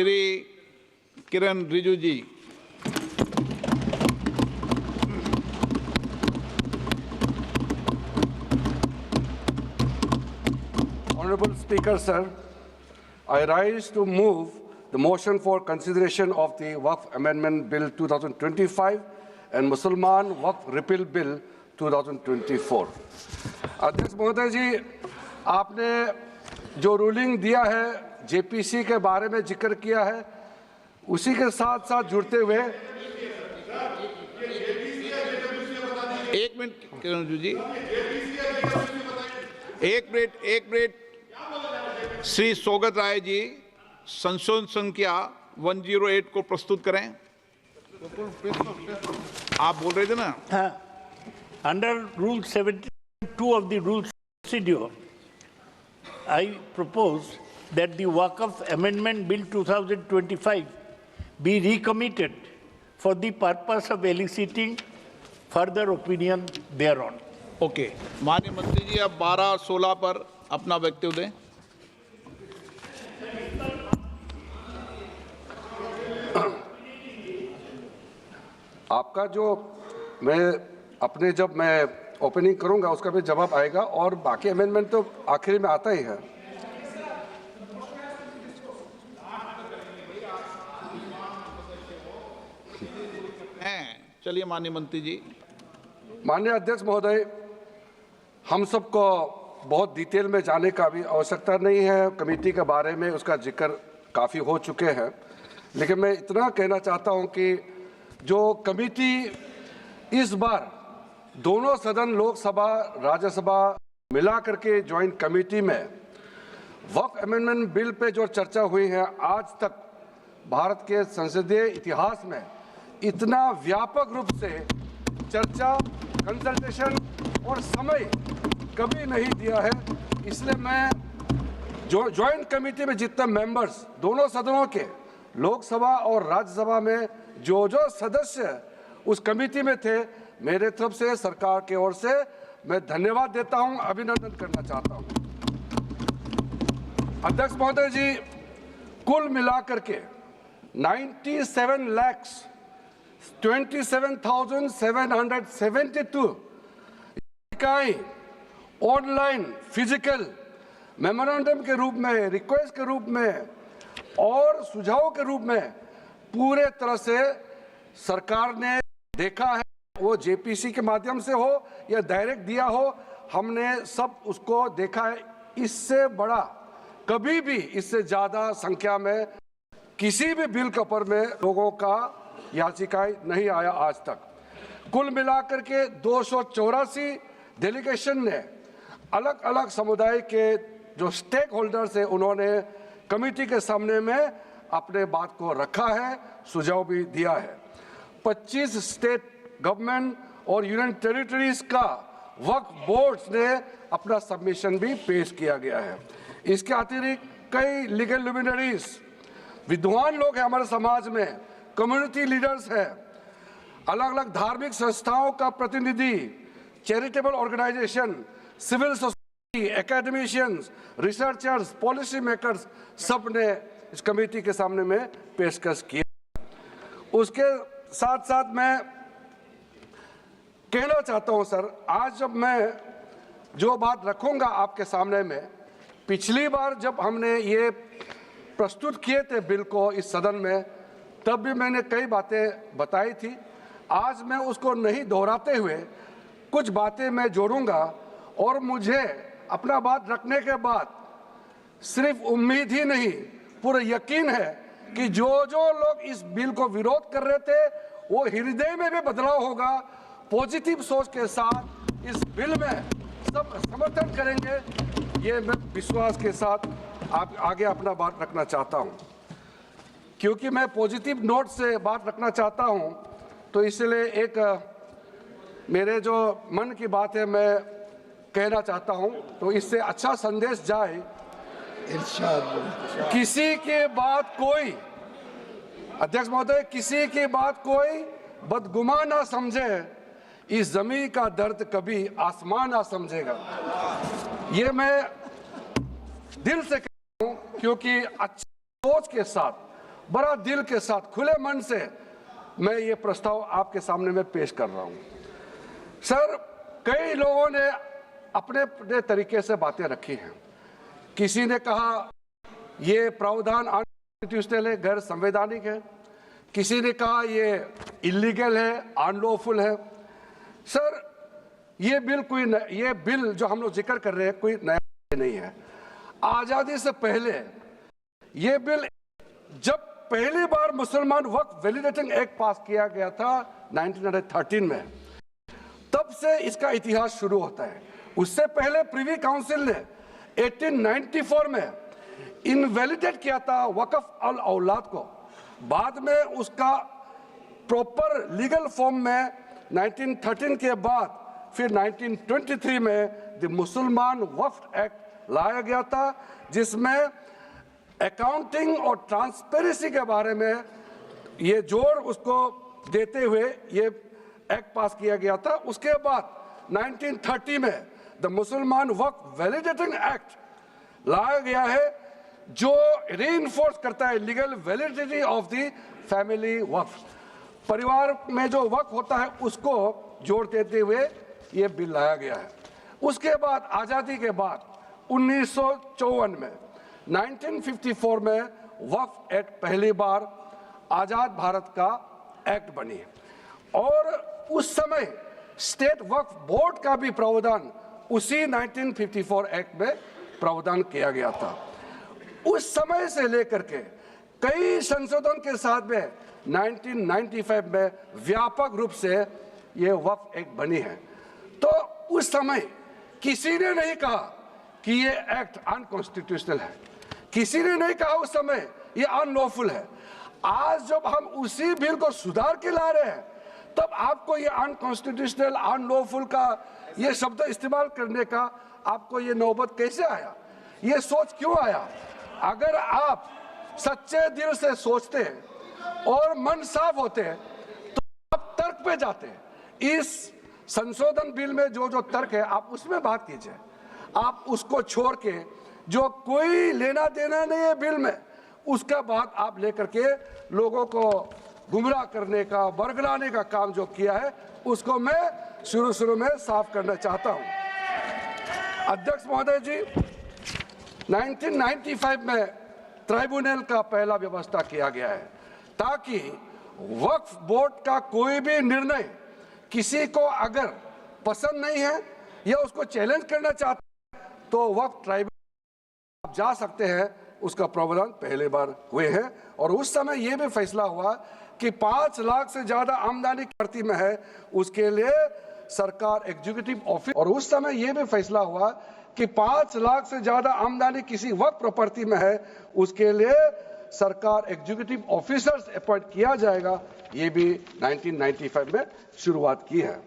Shri Kiran Rijiju ji. Honorable Speaker, sir, I rise to move the motion for consideration of the Waqf Amendment Bill 2025 and Mussalman Waqf Repeal Bill 2024. अध्यक्ष महोदय जी, आपने जो ruling दिया है, JPC के बारे में जिक्र किया है, उसी के साथ साथ जुड़ते हुए एक मिनट किरण जी, एक मिनट श्री सौगत राय जी संशोधन संख्या 108 को प्रस्तुत करें। आप बोल रहे थे ना? Under Rule 72 of the Rules Procedure, I propose that the Waqf Amendment Bill 2025 be recommitted for the purpose of eliciting further opinion thereon. Okay, माननीय मंत्री जी अब 12-16 पर अपना वक्तव्य दें। आपका जो जब मैं ओपनिंग करूंगा उसका भी जवाब आएगा और बाकी अमेंडमेंट तो आखिरी में आता ही है। चलिए माननीय मंत्री जी। माननीय अध्यक्ष महोदय, हम सबको बहुत डिटेल में जाने का भी आवश्यकता नहीं है। कमेटी के बारे में उसका जिक्र काफ़ी हो चुके हैं, लेकिन मैं इतना कहना चाहता हूं कि जो कमेटी इस बार दोनों सदन लोकसभा राज्यसभा मिला करके ज्वाइंट कमेटी में वक्फ अमेंडमेंट बिल पे जो चर्चा हुई है, आज तक भारत के संसदीय इतिहास में इतना व्यापक रूप से चर्चा, कंसल्टेशन और समय कभी नहीं दिया है। इसलिए मैं जो ज्वाइंट कमेटी में जितने मेंबर्स दोनों सदनों के लोकसभा और राज्यसभा में जो सदस्य उस कमेटी में थे, मेरे तरफ से सरकार की ओर से मैं धन्यवाद देता हूं, अभिनंदन करना चाहता हूं। अध्यक्ष महोदय जी, कुल मिलाकर के 97,27,772 इकाई ऑनलाइन, फिजिकल, मेमोरेंडम के रूप में, रिक्वेस्ट के रूप में और सुझाव के रूप में पूरे तरह से सरकार ने देखा है। वो जेपीसी के माध्यम से हो या डायरेक्ट दिया हो, हमने सब उसको देखा है। इससे बड़ा कभी भी, इससे ज़्यादा संख्या में किसी भी बिल के ऊपर में लोगों का याचिकाएं नहीं आया आज तक। कुल मिलाकर के 284 डेलीगेशन ने अलग अलग समुदाय के जो स्टेक होल्डर्स हैं, उन्होंने कमेटी के सामने में अपने बात को रखा है, सुझाव भी दिया है। 25 स्टेट गवर्नमेंट और यूनियन टेरिटरीज का वक्फ बोर्ड्स ने अपना सबमिशन भी पेश किया गया है। इसके अतिरिक्त कई लीगल लुमिनरीज, विद्वान लोग हैं हमारे समाज में, कम्युनिटी लीडर्स हैं, अलग अलग धार्मिक संस्थाओं का प्रतिनिधि, charitable organisation, civil society, academicians, researchers, policy makers, सब ने इस कमेटी के सामने में पेशकश किया। उसके साथ साथ मैं कहना चाहता हूं सर, आज जब मैं जो बात रखूंगा आपके सामने में, पिछली बार जब हमने ये प्रस्तुत किए थे बिल को इस सदन में, तब भी मैंने कई बातें बताई थी। आज मैं उसको नहीं दोहराते हुए कुछ बातें मैं जोड़ूंगा और मुझे अपना बात रखने के बाद सिर्फ उम्मीद ही नहीं, पूरा यकीन है कि जो लोग इस बिल को विरोध कर रहे थे, वो हृदय में भी बदलाव होगा। पॉजिटिव सोच के साथ इस बिल में सब समर्थन करेंगे, ये मैं विश्वास के साथ आप आगे अपना बात रखना चाहता हूं। क्योंकि मैं पॉजिटिव नोट से बात रखना चाहता हूं, तो इसलिए एक मेरे जो मन की बात है मैं कहना चाहता हूं, तो इससे अच्छा संदेश जाए। किसी की बात कोई, अध्यक्ष महोदय, किसी की बात कोई बदगुमान ना समझे, इस जमीन का दर्द कभी आसमान ना समझेगा। ये मैं दिल से कहता हूं, क्योंकि अच्छी सोच के साथ बड़ा दिल के साथ खुले मन से मैं ये प्रस्ताव आपके सामने में पेश कर रहा हूं। सर, कई लोगों ने अपने अपने तरीके से बातें रखी हैं। किसी ने कहा ये प्रावधान अनकॉन्स्टिट्यूशनल है, गैर संवैधानिक है। किसी ने कहा ये इलीगल है, अनलॉफुल है। सर, ये बिल जो हम लोग जिक्र कर रहे हैं कोई नया नहीं है। आजादी से पहले ये बिल जब पहली बार मुसलमान वक्फ वैलिडेटिंग एक्ट पास किया गया था 1913 में, तब से इसका इतिहास शुरू होता है। उससे पहले प्रिवी काउंसिल ने 1894 में इनवैलिडेट किया था वक्फ अल औलाद को। बाद में उसका प्रॉपर लीगल फॉर्म में 1913 के बाद फिर 1923 में द मुसलमान वक्फ एक्ट लाया गया था, जिसमें अकाउंटिंग और ट्रांसपेरेंसी के बारे में ये जोर उसको देते हुए ये एक्ट पास किया गया था। उसके बाद 1930 में द मुसलमान वक्फ वैलिडेटिंग एक्ट लाया गया है, जो रीइंफोर्स करता है legal validity of the family वक्फ। परिवार में जो वक्फ होता है उसको जोड़ देते हुए ये बिल लाया गया है। उसके बाद आज़ादी के बाद 1954 में 1954 में वक्फ एक्ट पहली बार आज़ाद भारत का एक्ट बनी और उस समय स्टेट वक्फ बोर्ड का भी प्रावधान उसी 1954 एक्ट में प्रावधान किया गया था। उस समय से लेकर के कई संशोधन के साथ में 1995 में व्यापक रूप से ये वक्फ एक्ट बनी है। तो उस समय किसी ने नहीं कहा कि ये एक्ट अनकॉन्स्टिट्यूशनल है, किसी ने नहीं कहा उस समय ये अनलॉफुल है। आज जब हम उसी बिल को सुधार के ला रहे हैं, तब आपको ये अनकॉन्स्टिट्यूशनल अनलॉफुल का ये शब्द इस्तेमाल करने का आपको ये नौबत कैसे आया, ये सोच क्यों आया? अगर आप सच्चे दिल से सोचते और मन साफ होते तो आप तर्क पे जाते। इस संशोधन बिल में जो जो तर्क है आप उसमें बात कीजिए। आप उसको छोड़ के जो कोई लेना देना नहीं है बिल में, उसका बात आप लेकर के लोगों को गुमराह करने का, बरगलाने का काम जो किया है, उसको मैं शुरू में साफ करना चाहता हूं। अध्यक्ष महोदय जी, 1995 में ट्राइब्यूनल का पहला व्यवस्था किया गया है ताकि वक्फ बोर्ड का कोई भी निर्णय किसी को अगर पसंद नहीं है या उसको चैलेंज करना चाहते हैं तो वक्फ ट्राइब्यूनल आप जा सकते हैं। उसका प्रावधान पहले बार हुए हैं और उस समय यह भी फैसला हुआ कि 5 लाख से ज्यादा आमदनी प्रति में है उसके लिए सरकार एग्जीक्यूटिव ऑफिस, और उस समय यह भी फैसला हुआ कि 5 लाख से ज्यादा आमदनी किसी वक्फ प्रॉपर्टी में है उसके लिए सरकार एग्जीक्यूटिव ऑफिसर्स अपॉइंट किया जाएगा। ये भी 1995 में शुरुआत की है।